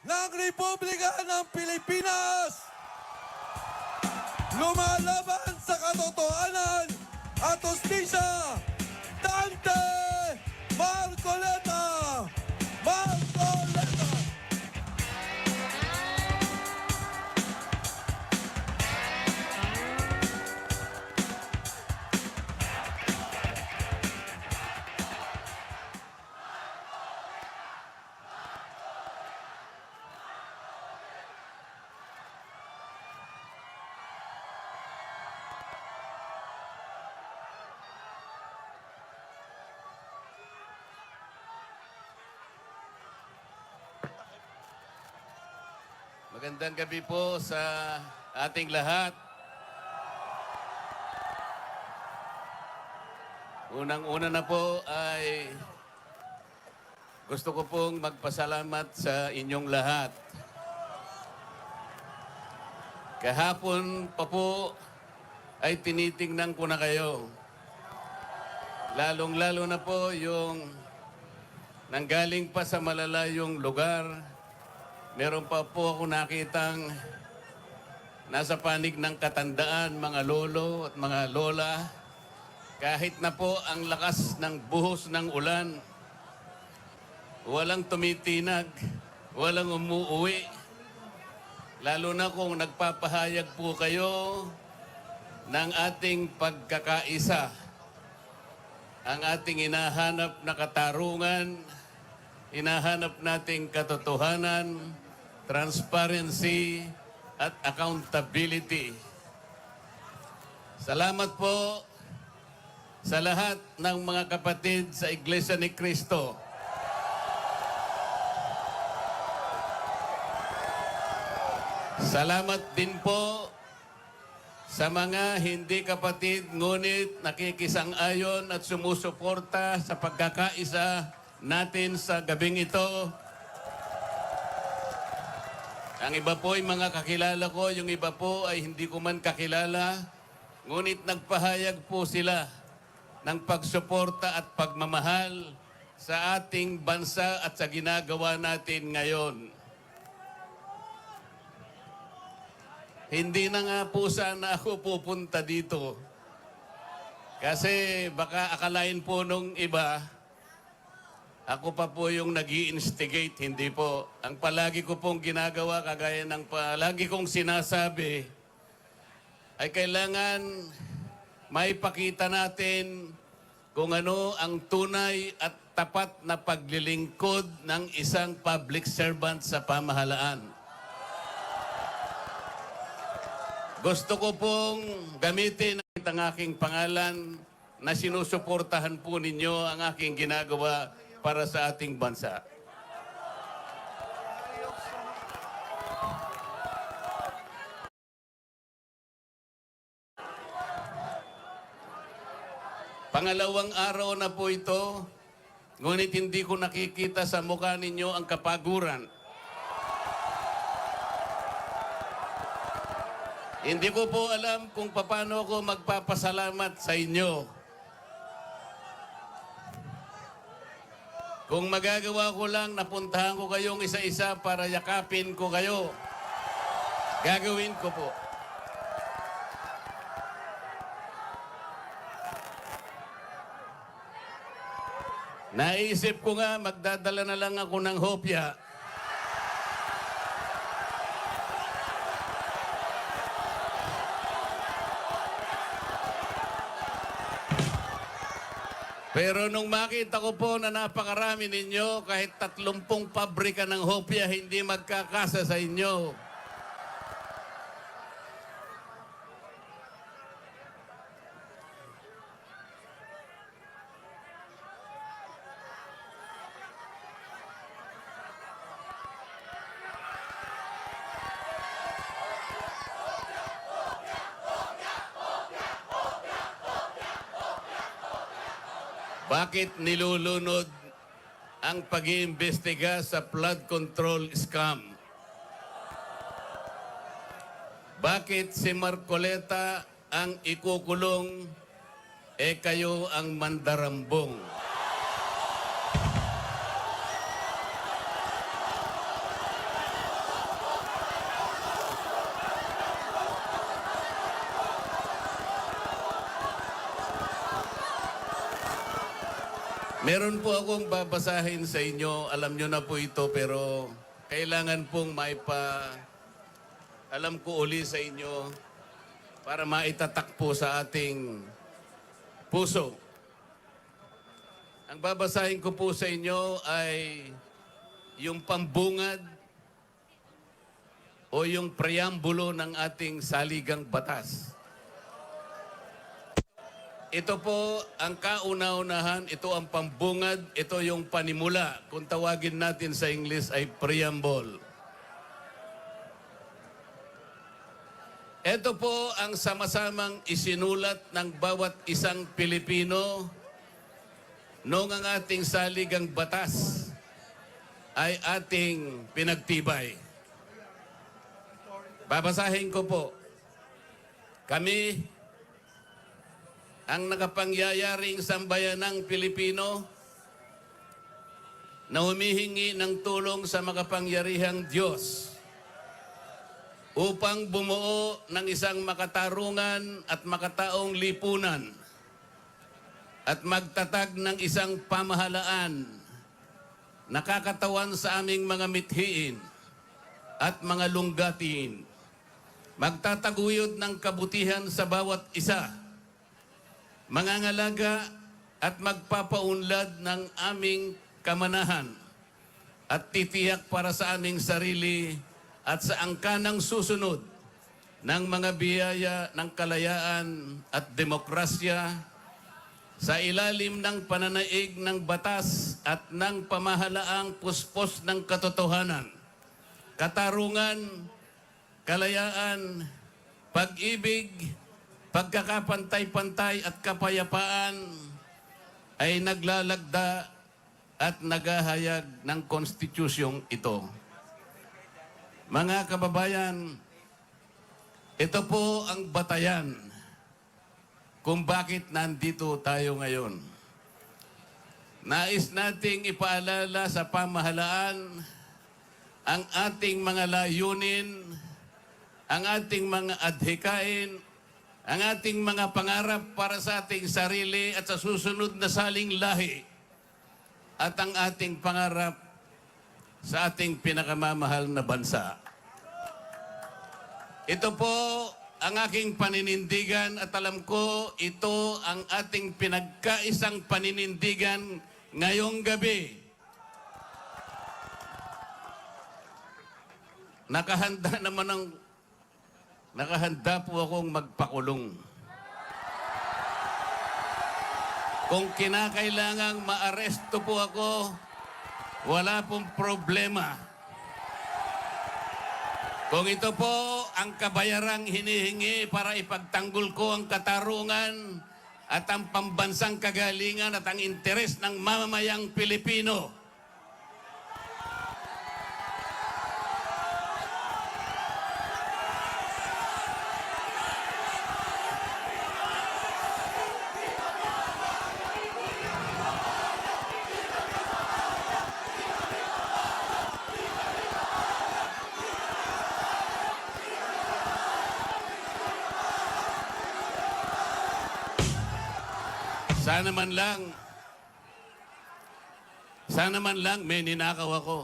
ng Republika ng Pilipinas. Lumalaban sa katotohanan at hustisya, Dante Marcoleta! Marcoleta! Magandang gabi po sa ating lahat. Unang-una na po ay gusto ko pong magpasalamat sa inyong lahat. Kahapon pa po ay tinitingnan ko na kayo. Lalong-lalo na po yung nanggaling pa sa malalayong lugar. Meron pa po ako nakitang nasa panig ng katandaan, mga lolo at mga lola. Kahit na po ang lakas ng buhos ng ulan, walang tumitinag, walang umuuwi. Lalo na kung nagpapahayag po kayo ng ating pagkakaisa. Ang ating hinahanap na katarungan, hinahanap nating katotohanan, transparency at accountability. Salamat po sa lahat ng mga kapatid sa Iglesia ni Cristo. Salamat din po sa mga hindi kapatid ngunit nakikisang-ayon at sumusuporta sa pagkakaisa natin sa gabing ito. Ang iba po ay mga kakilala ko, yung iba po ay hindi ko man kakilala, ngunit nagpahayag po sila ng pagsuporta at pagmamahal sa ating bansa at sa ginagawa natin ngayon. Hindi na nga po sana ako pupunta dito. Kasi baka akalain po nung iba, ako pa po yung nag-i-instigate, hindi po. Ang palagi ko pong ginagawa, kagaya ng palagi kong sinasabi, ay kailangan maipakita natin kung ano ang tunay at tapat na paglilingkod ng isang public servant sa pamahalaan. Gusto ko pong gamitin ang aking pangalan na sinusuportahan po ninyo ang aking ginagawa para sa ating bansa. Pangalawang araw na po ito, ngunit hindi ko nakikita sa mukha ninyo ang kapaguran. Hindi ko po alam kung paano ako magpapasalamat sa inyo. Kung magagawa ko lang, napuntahan ko kayong isa-isa para yakapin ko kayo. Gagawin ko po. Naisip ko nga, magdadala na lang ako ng hopya. Pero nung makita ko po na napakarami ninyo, kahit 30 pabrika ng hopya, hindi magkakasa sa inyo. Bakit nilulunod ang pag-iimbestiga sa flood control scam? Bakit si Marcoleta ang ikukulong, kayo ang mandarambong? Meron po akong babasahin sa inyo. Alam nyo na po ito, pero kailangan pong alam ko uli sa inyo para maitatak po sa ating puso. Ang babasahin ko po sa inyo ay yung pambungad o yung preambulo ng ating saligang batas. Ito po ang kauna-unahan, ito ang pambungad, ito yung panimula. Kung tawagin natin sa English ay preamble. Ito po ang sama-samang isinulat ng bawat isang Pilipino noong ang ating saligang batas ay ating pinagtibay. Babasahin ko po. Kami, ang nakapangyayaring sambayanang Pilipino na humihingi ng tulong sa makapangyarihang Diyos upang bumuo ng isang makatarungan at makataong lipunan at magtatag ng isang pamahalaan nakakatawan sa aming mga mithiin at mga lunggatiin. Magtataguyod ng kabutihan sa bawat isa, mangangalaga at magpapaunlad ng aming kamanahan at titiyak para sa aming sarili at sa angkanang susunod ng mga biyaya ng kalayaan at demokrasya sa ilalim ng pananaig ng batas at ng pamahalaang puspos ng katotohanan, katarungan, kalayaan, pag-ibig, pagkakapantay-pantay at kapayapaan ay naglalagda at naghahayag ng konstitusyong ito. Mga kababayan, ito po ang batayan kung bakit nandito tayo ngayon. Nais nating ipaalala sa pamahalaan ang ating mga layunin, ang ating mga adhikain, ang ating mga pangarap para sa ating sarili at sa susunod na saling lahi, at ang ating pangarap sa ating pinakamamahal na bansa. Ito po ang aking paninindigan at alam ko ito ang ating pinagkaisang paninindigan ngayong gabi. Nakahanda po akong magpakulong. Kung kinakailangang maaresto po ako, wala pong problema. Kung ito po ang kabayarang hinihingi para ipagtanggol ko ang katarungan at ang pambansang kagalingan at ang interes ng mamamayang Pilipino, sana man lang may ninakaw ako.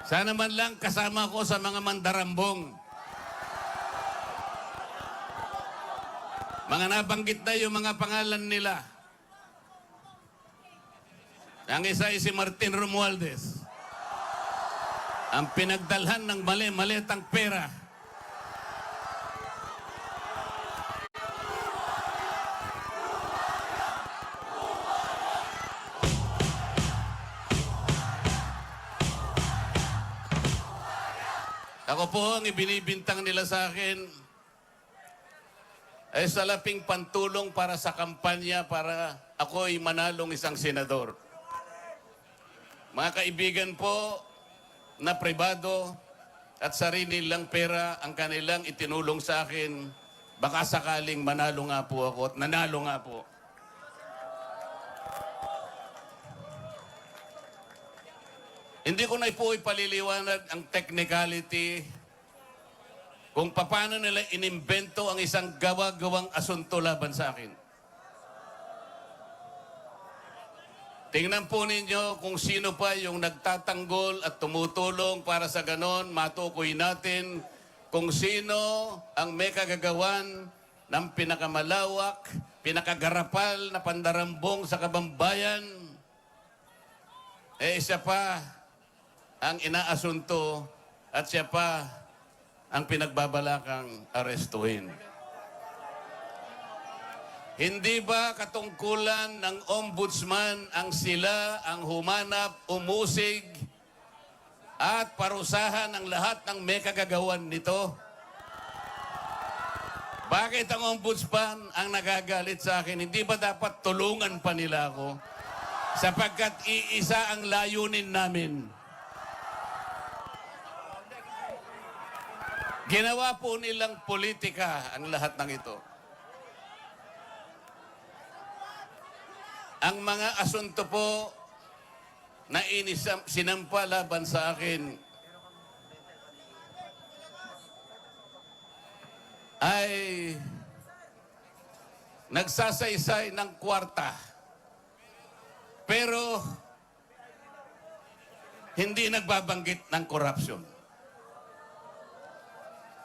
Sana man lang kasama ko sa mga mandarambong. Mga nabanggit na yung mga pangalan nila. Ang isa ay si Martin Romualdez. Ang pinagdalhan ng mali-malitang pera. Ako po ang ibinibintang nila sa akin ay salaping pantulong para sa kampanya para ako ay manalong isang senador. Mga kaibigan po na pribado at sarili lang pera ang kanilang itinulong sa akin, baka sakaling manalo nga po ako at nanalo nga po. Hindi ko na po ipaliliwanag ang technicality kung paano nila inimbento ang isang gawa-gawang asunto laban sa akin. Tingnan po ninyo kung sino pa yung nagtatanggol at tumutulong para sa ganon. Matukoy natin kung sino ang may kagagawan ng pinakamalawak, pinakagarapal na pandarambong sa kabambayan. Siya pa ang inaasunto at siya pa ang pinagbabalakang arestuhin. Hindi ba katungkulan ng ombudsman ang sila ang humanap, umusig at parusahan ang lahat ng may kagagawan nito? Bakit ang ombudsman ang nagagalit sa akin? Hindi ba dapat tulungan pa nila ako? Sapagkat iisa ang layunin namin. Ginawa po nilang politika ang lahat ng ito. Ang mga asunto po na sinampa laban sa akin ay nagsasaysay ng kwarta. Pero hindi nagbabanggit ng korupsyon.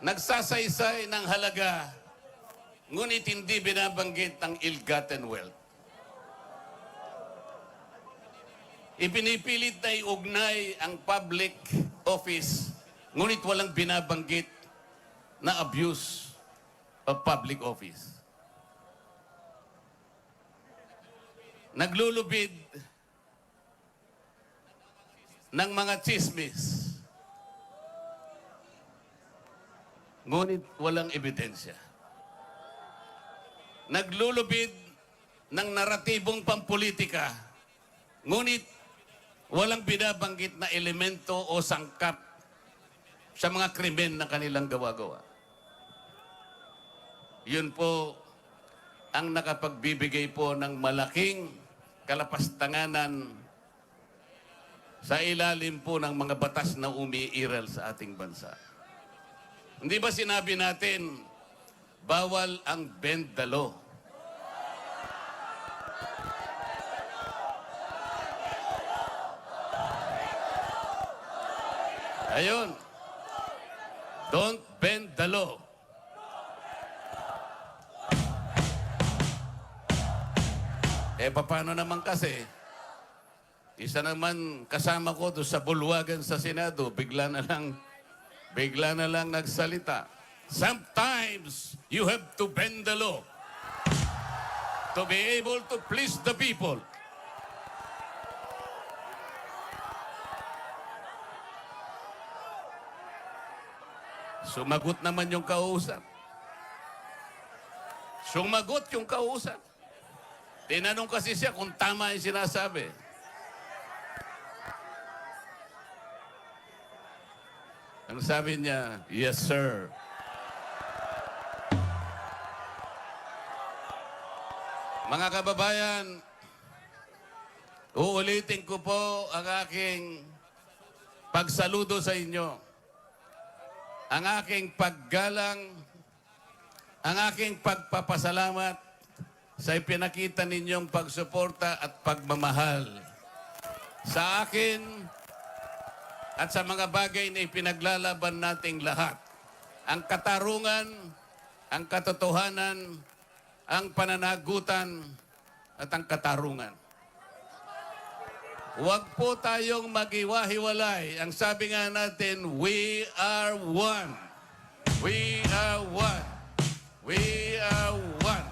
Nagsasaysay ng halaga, ngunit hindi binabanggit ang ill-gotten wealth. Ipinipilit na iugnay ang public office, ngunit walang binabanggit na abuse of public office. Naglulubid ng mga chismis, ngunit walang ebidensya. Naglulubid ng naratibong pampolitika, ngunit walang binabanggit na elemento o sangkap sa mga krimen na kanilang gawa-gawa. Yun po ang nakapagbibigay po ng malaking kalapastanganan sa ilalim po ng mga batas na umiiral sa ating bansa. Hindi ba sinabi natin, bawal ang bend the law? Ayun. Don't bend the law. Paano naman kasi? Isa naman kasama ko doon sa bulwagan sa Senado, bigla na lang nagsalita. Sometimes you have to bend the law to be able to please the people. Sumagot naman yung kausap. Sumagot yung kausap. Tinanong kasi siya kung tama yung sinasabi. Ang sabi niya, yes sir. Mga kababayan, uulitin ko po ang aking pagsaludo sa inyo. Ang aking paggalang, ang aking pagpapasalamat sa ipinakita ninyong pagsuporta at pagmamahal sa akin at sa mga bagay na ipinaglalaban nating lahat. Ang katarungan, ang katotohanan, ang pananagutan at ang katarungan. Huwag po tayong maghiwa-hiwalay. Ang sabi nga natin, we are one. We are one. We are one.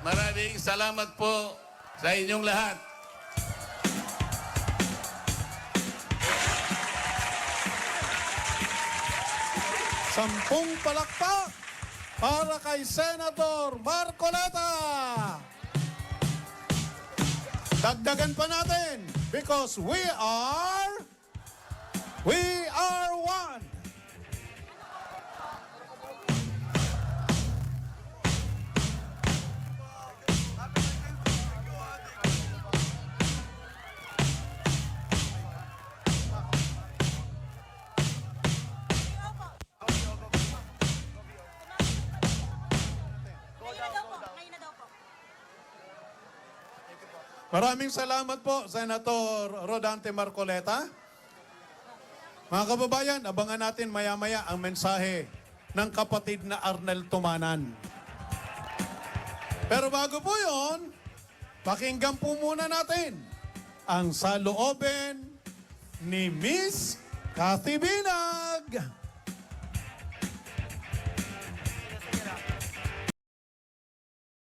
Maraming salamat po sa inyong lahat. Sampung palakpak para kay Senator Marcoleta. Dagdagan pa natin because we are one. Maraming salamat po, Senator Rodante Marcoleta. Mga kababayan, abangan natin maya-maya ang mensahe ng kapatid na Arnel Tumanan. Pero bago po yon, pakinggan po muna natin ang salooben ni Miss Cathy Binag.